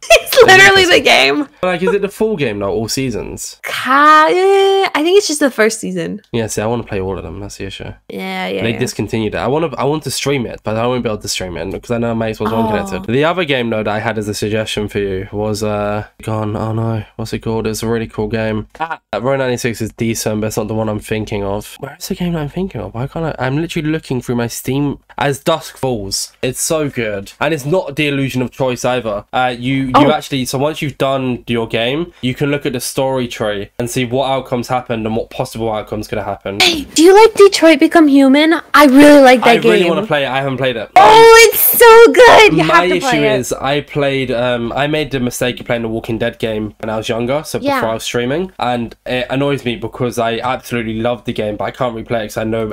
S1: It's literally the game.
S2: Like, is it the full game, not all seasons?
S1: I think it's just the first season.
S2: Yeah, see, I want to play all of them. That's the issue.
S1: Yeah.
S2: They discontinued it. I want to stream it, but I won't be able to stream it because I know my Xbox One connected. The other game though that I had as a suggestion for you was oh no, what's it called? It's a really cool game. Row 96 is decent, but it's not the one I'm thinking of. Where's the game that I'm thinking of? Why can't I'm literally looking through my Steam. As Dusk Falls. It's so good, and it's not the illusion of choice either. You actually, so once you've done your game, you can look at the story tree and see what outcomes happened and what possible outcomes could have happened.
S1: Hey, do you like Detroit Become Human? I really like that game.
S2: I really want to play it. I haven't played it.
S1: Oh, it's so good. You have to play it.
S2: My issue is I played I made the mistake of playing the Walking Dead game when I was younger, so before I was streaming, and it annoys me because I absolutely loved the game, but I can't replay it because I know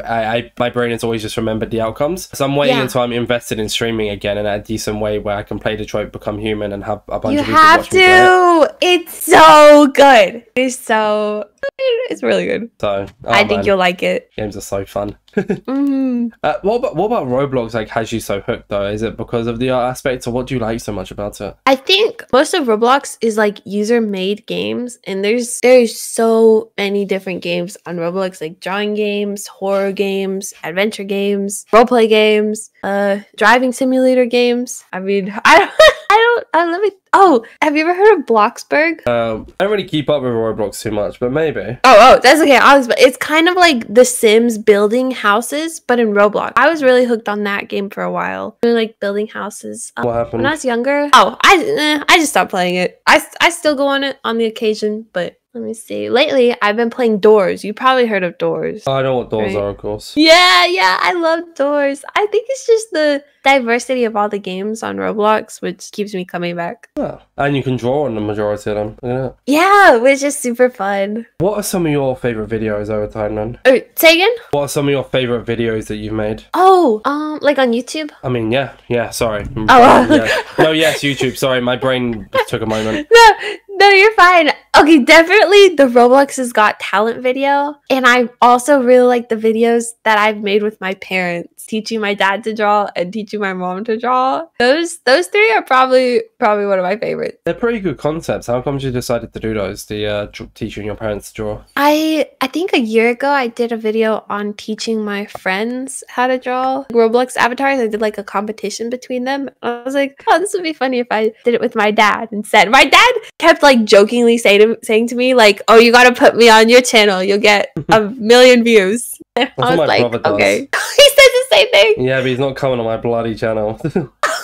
S2: my brain has always just remembered the outcomes. So I'm waiting until I'm invested in streaming again in a decent way where I can play Detroit Become Human and have a bunch of people watch me play it.
S1: You have to! It's so good. It's really good.
S2: So
S1: I think you'll like it.
S2: Games are so fun. What about Roblox like has you so hooked though? Is it because of the art aspect, or what do you like so much about it?
S1: I think most of Roblox is like user-made games, and there's so many different games on Roblox, like drawing games, horror games, adventure games, roleplay games, driving simulator games. I mean, I love it. Oh, have you ever heard of Bloxburg?
S2: I don't really keep up with Roblox too much, but maybe.
S1: Oh, that's okay. It's kind of like The Sims building houses, but in Roblox. I was really hooked on that game for a while. Really like building houses.
S2: What happened?
S1: When I was younger. Oh, I just stopped playing it. I still go on it on the occasion, but let me see. Lately, I've been playing Doors. You probably heard of Doors.
S2: I know what Doors are, of course.
S1: Yeah. I love Doors. I think it's just the diversity of all the games on Roblox, which keeps me coming back.
S2: Yeah. And you can draw on the majority of them. Yeah.
S1: Yeah, which is super fun.
S2: What are some of your favorite videos over time then?
S1: Oh, say again?
S2: What are some of your favorite videos that you've made?
S1: Oh, like on YouTube?
S2: I mean, yeah, sorry.
S1: Oh.
S2: Yeah. No, yes, YouTube. Sorry, my brain just took a moment.
S1: No, you're fine. Okay, definitely the Roblox has Got Talent video. And I also really like the videos that I've made with my parents, teaching my dad to draw and teaching my mom to draw. Those three are probably one of my favorites.
S2: They're pretty good concepts. How come you decided to do those? The teaching your parents to draw?
S1: I think a year ago I did a video on teaching my friends how to draw Roblox avatars. I did like a competition between them. I was like, oh, this would be funny if I did it with my dad instead. My dad kept like jokingly saying to me like, oh, you gotta put me on your channel, you'll get 1 million views. I was like, okay. He says the same thing.
S2: Yeah, but he's not coming on my bloody channel.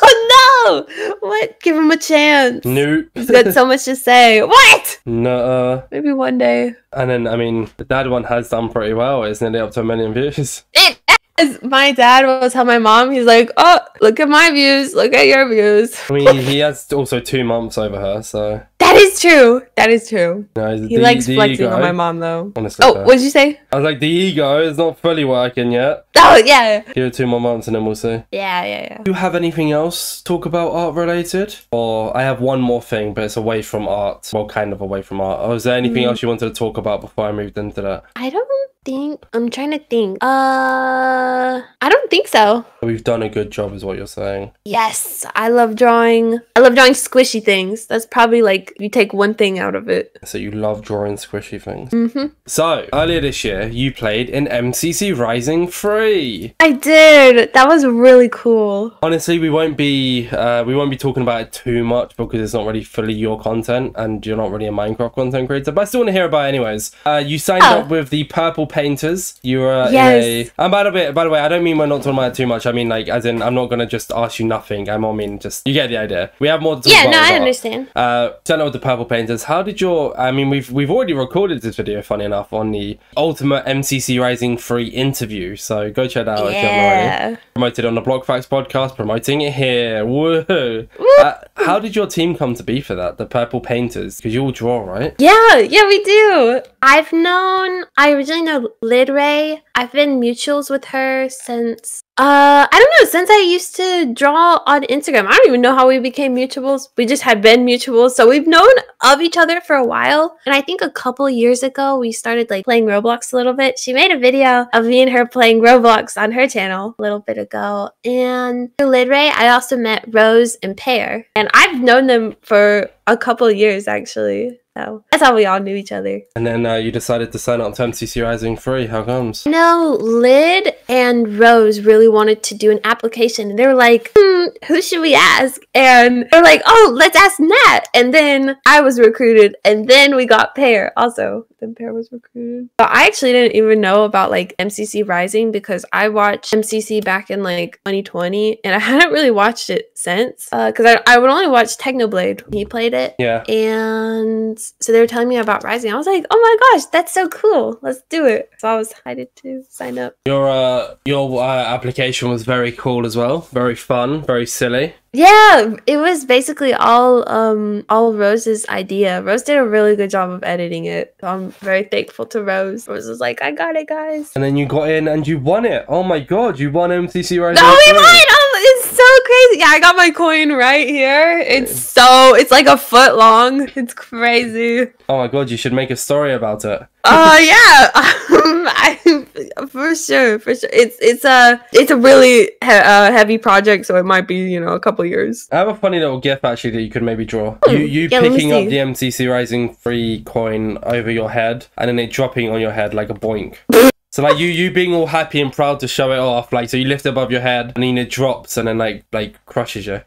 S1: Oh no! What? Give him a chance.
S2: Nope.
S1: He's got so much to say. What?
S2: No.
S1: Maybe one day.
S2: And then, I mean, the dad one has done pretty well. It's nearly up to 1 million views.
S1: It is. My dad will tell my mom, he's like, oh, look at my views, look at your views.
S2: I mean, he has also 2 months over her, so.
S1: That is true. That is true.
S2: No,
S1: he likes flexing on my mom, though.
S2: Honestly.
S1: Oh, what did you say?
S2: I was like, the ego is not fully working yet.
S1: Oh, yeah.
S2: Give it 2 more months and then we'll see.
S1: Yeah.
S2: Do you have anything else talk about art related? Or I have one more thing, but it's away from art. Well, kind of away from art. Or is there anything else you wanted to talk about before I moved into that?
S1: I'm trying to think. I don't think so.
S2: We've done a good job is what you're saying.
S1: Yes, I love drawing. I love drawing squishy things. That's probably like, you take one thing out of it.
S2: So you love drawing squishy things.
S1: Mm-hmm.
S2: So, earlier this year, you played in MCC Rising 3.
S1: I did. That was really cool.
S2: Honestly, we won't be talking about it too much because it's not really fully your content and you're not really a Minecraft content creator, but I still want to hear about it anyways. You signed up with the Purple Painters. You were
S1: yes.
S2: And by the way, I don't mean we're not talking about it too much. I mean, like, as in, I'm not gonna just ask you nothing. I mean, just, you get the idea. We have more to talk about.
S1: Yeah, no, I understand.
S2: Signed up with the Purple Painters. How did your, I mean, we've already recorded this video, funny enough, on the Ultimate MCC Rising 3 interview, so go check that out if you haven't already. Promoted on the Block Facts podcast, promoting it here. Woohoo! How did your team come to be for that, the Purple Painters? Because you all draw, right?
S1: Yeah, we do. I originally know Lid Ray. I've been mutuals with her since I don't know, since I used to draw on Instagram. I don't even know how we became mutuals. We just had been mutuals, so we've known of each other for a while. And I think a couple years ago we started like playing Roblox a little bit. She made a video of me and her playing Roblox on her channel a little bit ago. And through Lid Ray, I also met Rose and Pear, and I've known them for a couple of years actually. So that's how we all knew each other.
S2: And then you decided to sign up to MCC Rising free. How comes?
S1: No, Lid and Rose really wanted to do an application. And they were like, who should we ask? And they're like, oh, let's ask Nat. And then I was recruited. And then we got Pear also. Then Pear was recruited. But I actually didn't even know about like MCC Rising because I watched MCC back in like 2020. And I hadn't really watched it since. Because I would only watch Technoblade when he played it.
S2: Yeah.
S1: And so they were telling me about Rising. I was like, oh my gosh, that's so cool. Let's do it. So I was excited to sign up.
S2: Your application was very cool as well. Very fun, very silly.
S1: Yeah, it was basically all Rose's idea. Rose did a really good job of editing it. So I'm very thankful to Rose. Rose was like, I got it, guys.
S2: And then you got in and you won it. Oh my god, you won MCC Rising.
S1: No, we won! Oh, it's so crazy. Yeah, I got my coin right here. It's like a foot long. It's crazy.
S2: Oh my god, you should make a story about it.
S1: Yeah. For sure. It's a really heavy project, so it might be, a couple years.
S2: I have a funny little gif actually that you could maybe draw. You
S1: Yeah,
S2: picking up the MCC Rising free coin over your head and then it dropping on your head like a boink. So like you being all happy and proud to show it off, like so you lift it above your head and then it drops and then like crushes you.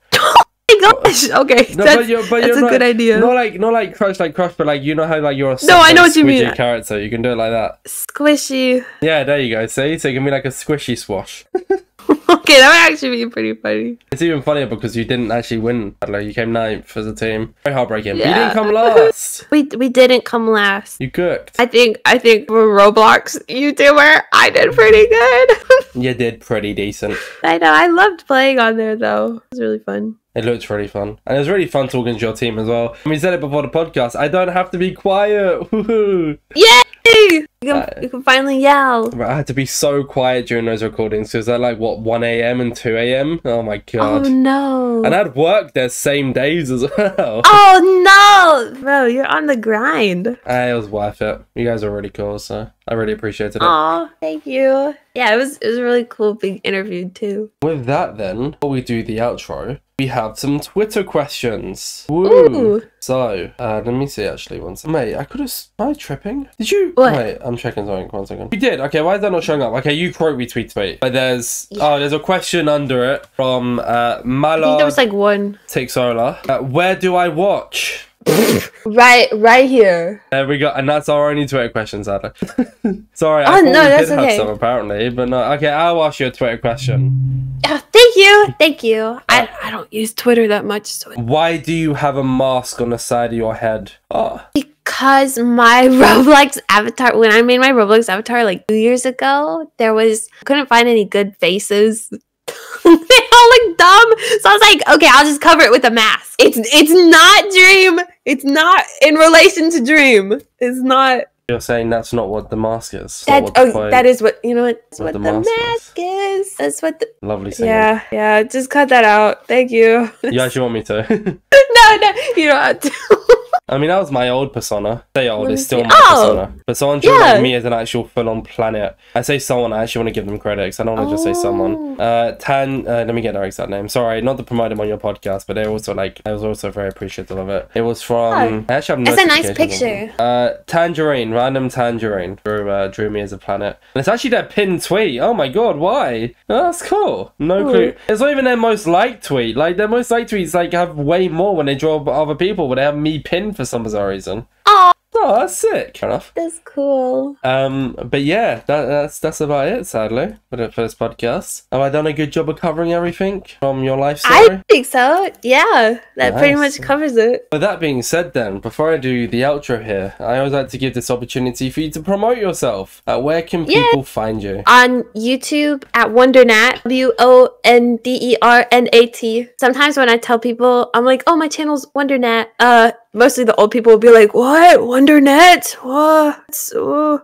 S1: Gosh, okay,
S2: No,
S1: that's
S2: you're
S1: a good idea.
S2: Not like crush, but like you know how like you're a
S1: No, I know what you
S2: squidgy
S1: mean.
S2: character. You can do it like that.
S1: Squishy.
S2: Yeah, there you go. See, so it can be like a squishy swash.
S1: Okay, that would actually be pretty funny.
S2: It's even funnier because you didn't actually win. Like you came 9th as a team. Very heartbreaking.
S1: Yeah.
S2: You didn't come last.
S1: We didn't come last.
S2: You cooked.
S1: I think for Roblox YouTuber, I did pretty good.
S2: You did pretty decent.
S1: I know. I loved playing on there though. It was really fun.
S2: It looked really fun. And it was really fun talking to your team as well. I mean, you said it before the podcast. I don't have to be quiet. Woohoo!
S1: Yay! You can finally yell.
S2: But I had to be so quiet during those recordings because they're like, what, 1 a.m. and 2 a.m.? Oh my god.
S1: Oh no.
S2: And I'd work their same days as well.
S1: Oh no! Bro, you're on the grind.
S2: It was worth it. You guys are really cool, so I really appreciated it.
S1: Aw, thank you. Yeah, it was really cool being interviewed too.
S2: With that then, before we do the outro, we have some Twitter questions. Woo!
S1: Ooh.
S2: So, let me see actually one second. Mate, I could have... Am I tripping? Did you...
S1: What?
S2: Wait, I'm checking something. 1 second. You did? Okay, why is that not showing up? Okay, you quote retweeted me. But there's...
S1: Yeah.
S2: Oh, there's a question under it from
S1: I think there
S2: Mallard
S1: was like one.
S2: Tixola. Where do I watch?
S1: Right here.
S2: There we go, and that's our only Twitter question, sadly. Sorry, I
S1: Oh,
S2: thought
S1: no,
S2: we
S1: that's
S2: did
S1: okay.
S2: have some apparently, but no. Okay, I'll ask you a Twitter question.
S1: Oh, thank you. I don't use Twitter that much, so
S2: Why do you have a mask on the side of your head? Oh,
S1: because my Roblox avatar, when I made my Roblox avatar like 2 years ago, couldn't find any good faces. They all look dumb, so I was like, okay, I'll just cover it with a mask. It's not Dream. It's not in relation to Dream. It's not.
S2: you're saying that's not what the mask is.
S1: That is what That's
S2: What
S1: what
S2: the
S1: the
S2: mask
S1: mask is. That's what the.
S2: Lovely singing.
S1: Yeah. Just cut that out. Thank you.
S2: You actually want me to?
S1: No, you don't have to.
S2: I mean, that was my old persona. Say old,
S1: Let me
S2: it's still
S1: see.
S2: my
S1: Oh!
S2: persona. But someone drew
S1: Yeah.
S2: like me as an actual full-on planet. I say someone, I actually want to give them credit because I don't want to just say someone. Let me get their exact name. Sorry, not to promote them on your podcast, but I was also very appreciative of it. It was from... I actually have
S1: It's a nice
S2: notifications on
S1: picture.
S2: it. Tangerine, random Tangerine drew me as a planet. And it's actually their pinned tweet. Oh my god, why? Oh, that's cool. No clue. It's not even their most liked tweet. Like, their most liked tweets like have way more when they draw other people, but they have me pinned for some bizarre reason. Oh, that's sick. Fair enough.
S1: That's cool.
S2: But yeah, that's about it, sadly, for this podcast. Have I done a good job of covering everything from your life story?
S1: I think so. Yeah, that pretty
S2: Nice.
S1: much covers it.
S2: With that being said then, before I do the outro here, I always like to give this opportunity for you to promote yourself. Where can people find you?
S1: On YouTube at Wondernat, WONDERNAT. Sometimes when I tell people, I'm like, oh, my channel's Wondernat, mostly the old people will be like, what? Wondernat? What? Oh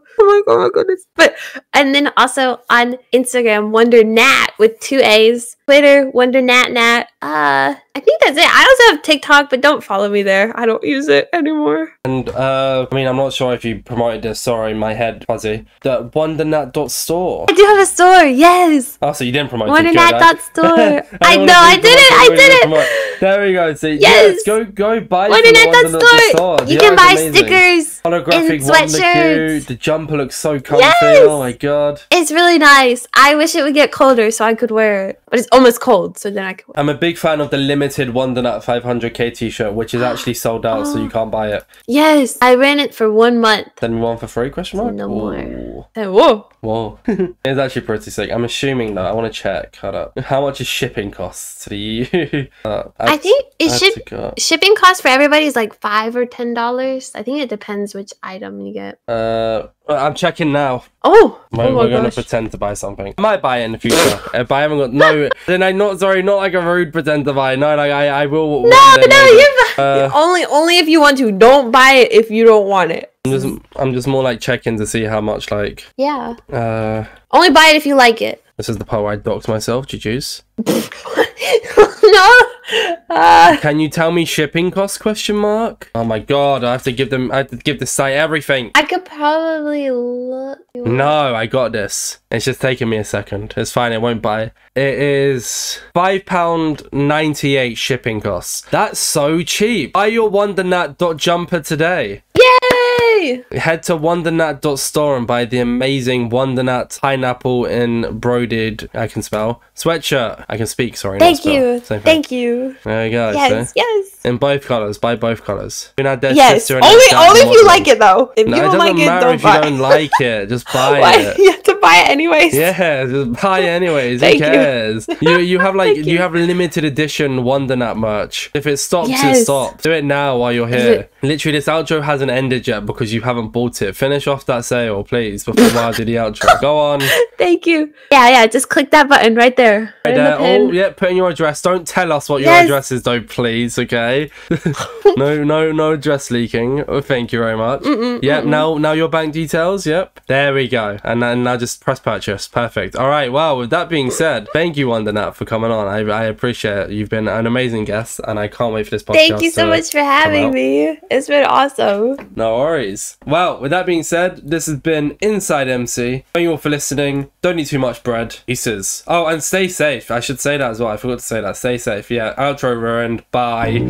S1: my goodness. But, and then also on Instagram, Wondernat with 2 A's. Twitter, Wondernat. I think that's it. I also have TikTok, but don't follow me there. I don't use it anymore.
S2: And, I mean, I'm not sure if you promoted this. Sorry, my head fuzzy. The Wondernat.store.
S1: I do have a store, yes.
S2: Oh, so you didn't promote it.
S1: Wondernat.store. I know, I did it.
S2: There we go. So,
S1: yes.
S2: Go buy
S1: Wondernat.store. You can buy stickers
S2: holographic
S1: and sweatshirts.
S2: The jumper looks so comfy.
S1: Yes.
S2: Oh my god.
S1: It's really nice. I wish it would get colder so I could wear it. But it's almost cold, so then I can wear it.
S2: I'm a big fan of the limited Wondernat 500k t-shirt, which is actually sold out, so you can't buy it.
S1: Yes, I ran it for 1 month.
S2: Then one for free, question mark?
S1: No more. Whoa.
S2: Whoa. It's actually pretty sick. I'm assuming that. I want to check. Hold up. How much is shipping costs to the EU?
S1: I think shipping costs for everybody is like $5 or $10. I think it depends which item you get.
S2: I'm checking now.
S1: Oh,
S2: we're gonna pretend to buy something. I might buy it in the future. If I haven't got then I'm not like a rude pretend to buy. No, like I will.
S1: No, only if you want to. Don't buy it if you don't want it.
S2: I'm just more like checking to see how much like.
S1: Yeah. Only buy it if you like it.
S2: This is the part where I dox myself. GG's.
S1: No.
S2: Can you tell me shipping costs? Question mark. Oh my god, I have to give the site everything.
S1: I could probably look.
S2: No, I got this. It's just taking me a second. It's fine, it won't buy. It is £5.98 shipping costs. That's so cheap. Buy your Wondernat.jumper today.
S1: Yay!
S2: Head to Wondernat.store and buy the amazing Wondernat pineapple embroidered, I can spell, sweatshirt. I can speak, sorry.
S1: Thank you. Thank you.
S2: There you go.
S1: Yes, yes.
S2: In both colours. Buy both colours.
S1: Yes. Only if you like it though. If you don't like it, don't buy it.
S2: If you don't like it, just buy it.
S1: You have to buy it anyways.
S2: Yeah, just buy it anyways. Who cares? You have like you have limited edition Wondernat merch. If it stops, it stops. Do it now while you're here. Literally, this outro hasn't ended yet because you haven't bought it. Finish off that sale, please, before I do the outro. Go on.
S1: Thank you. Yeah. Just click that button right there.
S2: Right there. Oh, yeah. Put in your address. Don't tell us what your address is, though, please. Okay. no address leaking. Oh, thank you very much. Yep. Now your bank details. Yep. There we go. And then now just press purchase. Perfect. All right. Well, with that being said, thank you, Wondernat, for coming on. I appreciate it. You've been an amazing guest, and I can't wait for this podcast.
S1: Thank you so much for having me. It's been awesome.
S2: No worries. Well, with that being said, this has been InsideMC. Thank you all for listening. Don't need too much bread. Pieces. Oh, and stay safe. I should say that as well. I forgot to say that. Stay safe. Yeah. Outro ruined. Bye.